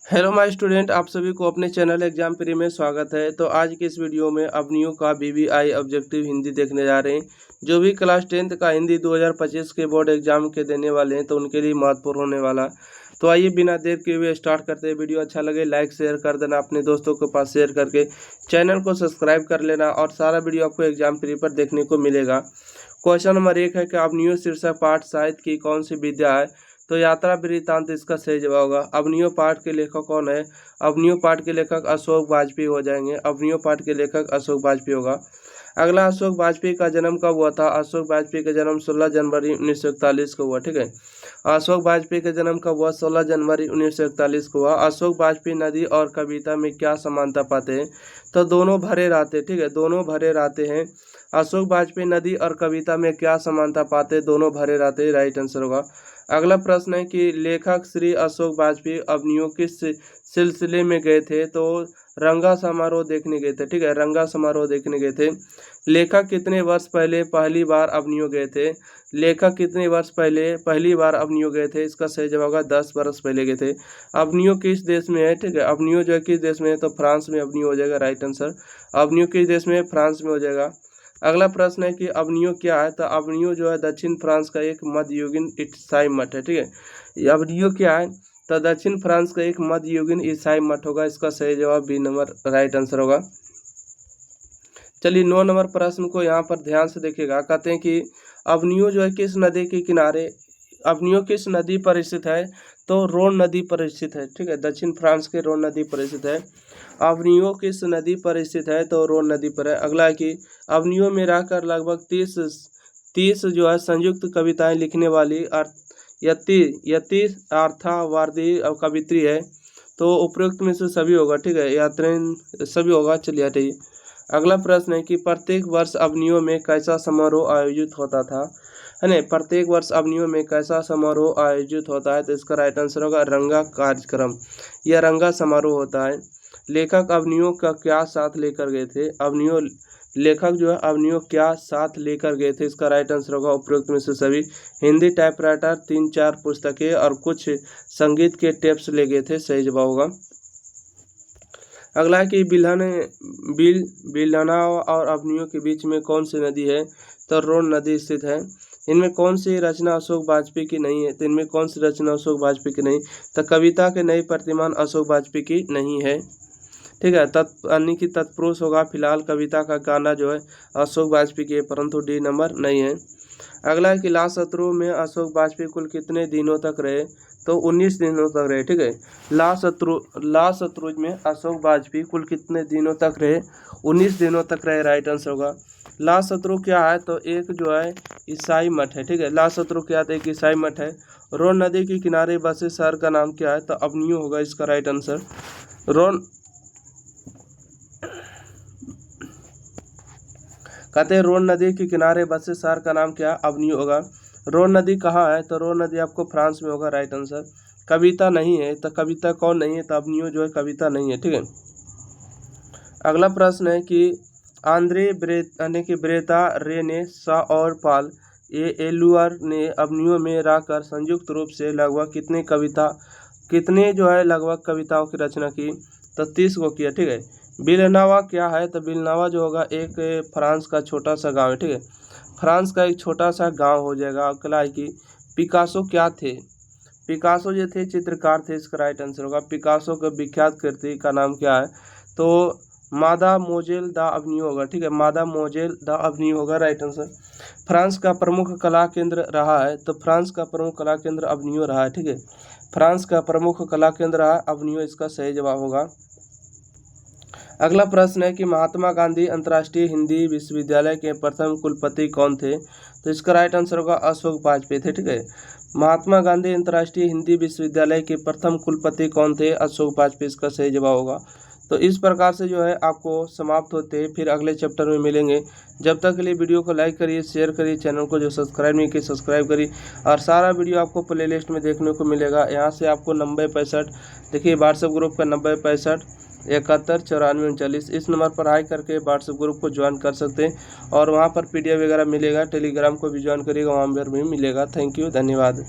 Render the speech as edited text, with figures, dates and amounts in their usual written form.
Hello my student, आप सभी को अपने चैनल एग्जाम प्री में स्वागत है। तो आज की इस वीडियो में अपनियों का बीबीआई ऑब्जेक्टिव हिंदी देखने जा रहे हैं। जो भी क्लास 10th का हिंदी 2025 के बोर्ड एग्जाम के देने वाले हैं तो उनके लिए महत्वपूर्ण होने वाला। तो आइए बिना देर किए हुए स्टार्ट करते हैं। वीडियो अच्छा लगे लाइक शेयर कर देना, अपने दोस्तों के पास शेयर करके चैनल को सब्सक्राइब कर लेना और सारा वीडियो आपको एग्जाम प्री पर देखने को मिलेगा। क्वेश्चन नंबर 1 है कि अपनियों शीर्षक पाठ साहित्य की कौन सी विद्या है? तो यात्रा वृत्तांत इसका सही जवाब होगा। अवनियों पाठ के लेखक कौन है? अवनियों पाठ के लेखक अशोक वाजपेयी हो जाएंगे। अवनियों पाठ के लेखक अशोक वाजपेयी होगा। अगला, अशोक वाजपेयी का जन्म कब हुआ था? अशोक वाजपेयी का जन्म 16 जनवरी 1941 को हुआ। ठीक है, अशोक वाजपेयी का जन्म कब हुआ? 16 जनवरी 1941 को हुआ। अशोक वाजपेयी नदी और कविता में क्या समानता पाते हैं? तो दोनों भरे रहते। ठीक है, दोनों भरे रहते हैं। अशोक वाजपेयी नदी और कविता में क्या समानता पाते? दोनों भरे रहते हैं, राइट आंसर होगा। अगला प्रश्न है कि लेखक श्री अशोक वाजपेयी अवनियों किस सिलसिले में गए थे? तो रंगा समारोह देखने गए थे। ठीक है, रंगा समारोह देखने गए थे। लेखक कितने वर्ष पहले पहली बार अवनियों गए थे? लेखक कितने वर्ष पहले पहली बार अवनियों गए थे? इसका सही जवाब होगा 10 वर्ष पहले गए थे। अवनियों किस देश में है? ठीक है, अवनियों जो है किस देश में है? तो फ्रांस में अवनियों हो जाएगा, राइट आंसर। अवनियों किस देश में है? फ्रांस में हो जाएगा। अगला प्रश्न है कि अवनियों क्या है? तो अवनियों जो है दक्षिण फ्रांस का एक मध्ययुगीन ईसाई मठ है। ठीक है, अवनियों क्या है? तो दक्षिण फ्रांस का एक मध्ययुगीन ईसाई मठ होगा। इसका सही जवाब बी नंबर राइट आंसर होगा। चलिए 9 नंबर प्रश्न को यहाँ पर ध्यान से देखिएगा। कहते हैं कि अवनियों जो है किस नदी के किनारे, अवनियों किस नदी पर स्थित है? तो रोन नदी पर स्थित है। ठीक है, दक्षिण फ्रांस के रोन नदी पर स्थित है। अवनियों किस नदी पर स्थित है? तो रोन नदी पर है। अगला है कि अवनियों में रहकर लगभग 30 जो है संयुक्त कविताएं लिखने वाली यति अर्थावादी कवित्री है। तो उपरोक्त में से सभी होगा। ठीक है, यात्रा सभी होगा। चलिए हटाइए। अगला प्रश्न है कि प्रत्येक वर्ष अवनियों में कैसा समारोह आयोजित होता था? है ना, प्रत्येक वर्ष अवनियों में कैसा समारोह आयोजित होता है? तो इसका राइट आंसर होगा रंगा कार्यक्रम। यह रंगा समारोह होता है। लेखक अवनियों का क्या साथ लेकर गए थे? अवनियों लेखक जो है अवनियों क्या साथ लेकर गए थे? इसका राइट आंसर होगा उपरोक्त में से सभी। हिंदी टाइपराइटर, 3-4 पुस्तकें और कुछ संगीत के टेप्स ले गए थे, सही जवाब होगा। अगला है कि बिल्हना और अवनियों के बीच में कौन सी नदी है? तो रोन नदी स्थित है। इनमें कौन सी रचना अशोक वाजपेयी की नहीं है? तो इनमें कौन सी रचना अशोक वाजपेयी की नहीं? तो कविता के नई प्रतिमान अशोक वाजपेयी की नहीं है। ठीक है, यानी कि तत्पुरुष होगा। फिलहाल कविता का गाना जो है अशोक वाजपेयी की है, परंतु डी नंबर नहीं है। अगला है कि लाल शत्रु में अशोक वाजपेयी कुल कितने दिनों तक रहे? तो 19 दिनों तक रहे। ठीक है, लाल शत्रु में अशोक वाजपेयी कुल कितने दिनों तक रहे? 19 दिनों तक रहे, राइट आंसर होगा। लाल शत्रु क्या है? तो एक जो है ईसाई मठ है। ठीक है, लाल शत्रु क्या है? एक ईसाई मठ है। रोन नदी के किनारे बसे शहर का नाम क्या है? तो अवनियों होगा इसका राइट आंसर। रोन कहते हैं रोन नदी के किनारे बसे शहर का नाम क्या? अवनियों होगा। रोन नदी कहाँ है? तो रोन नदी आपको फ्रांस में होगा, राइट आंसर। कविता नहीं है, तो कविता कौन नहीं है? तो अवनियों जो है कविता नहीं है। ठीक है, अगला प्रश्न है कि आंद्रे ब्रेता रेने सा और पाल एलुआर ने अवनियों में रहकर संयुक्त रूप से लगभग कितने जो है लगभग कविताओं की रचना की? तो 30 को किया। ठीक है, बिलनावा क्या है? तो बिलनावा जो होगा एक फ्रांस का छोटा सा गांव है। ठीक है, फ्रांस का एक छोटा सा गांव हो जाएगा। अगला है कि पिकासो क्या थे? पिकासो जो थे चित्रकार थे, इसका राइट आंसर होगा। पिकासो का विख्यात कृति का नाम क्या है? तो मादामोजेल द अवनियों होगा। ठीक है, मादामोजेल द अवनियों होगा, राइट आंसर। फ्रांस का प्रमुख कला केंद्र रहा है? तो फ्रांस का प्रमुख कला केंद्र अवनियों रहा है। ठीक है, फ्रांस का प्रमुख कला केंद्र रहा अवनियों, इसका सही जवाब होगा। अगला प्रश्न है कि महात्मा गांधी अंतर्राष्ट्रीय हिंदी विश्वविद्यालय के प्रथम कुलपति कौन थे? तो इसका राइट आंसर होगा अशोक वाजपेयी थे। ठीक है, महात्मा गांधी अंतर्राष्ट्रीय हिंदी विश्वविद्यालय के प्रथम कुलपति कौन थे? अशोक वाजपेयी, इसका सही जवाब होगा। तो इस प्रकार से जो है आपको समाप्त होते हैं, फिर अगले चैप्टर में मिलेंगे। जब तक के लिए वीडियो को लाइक करिए, शेयर करिए, चैनल को जो सब्सक्राइब नहीं किए सब्सक्राइब करिए और सारा वीडियो आपको प्लेलिस्ट में देखने को मिलेगा। यहाँ से आपको 9065 देखिए व्हाट्सएप ग्रुप का 9065 71 94 39 इस नंबर पर हाई करके व्हाट्सएप ग्रुप को ज्वाइन कर सकते हैं और वहाँ पर PDF वगैरह मिलेगा। टेलीग्राम को भी ज्वाइन करिएगा, वहाँ पर भी मिलेगा। थैंक यू, धन्यवाद।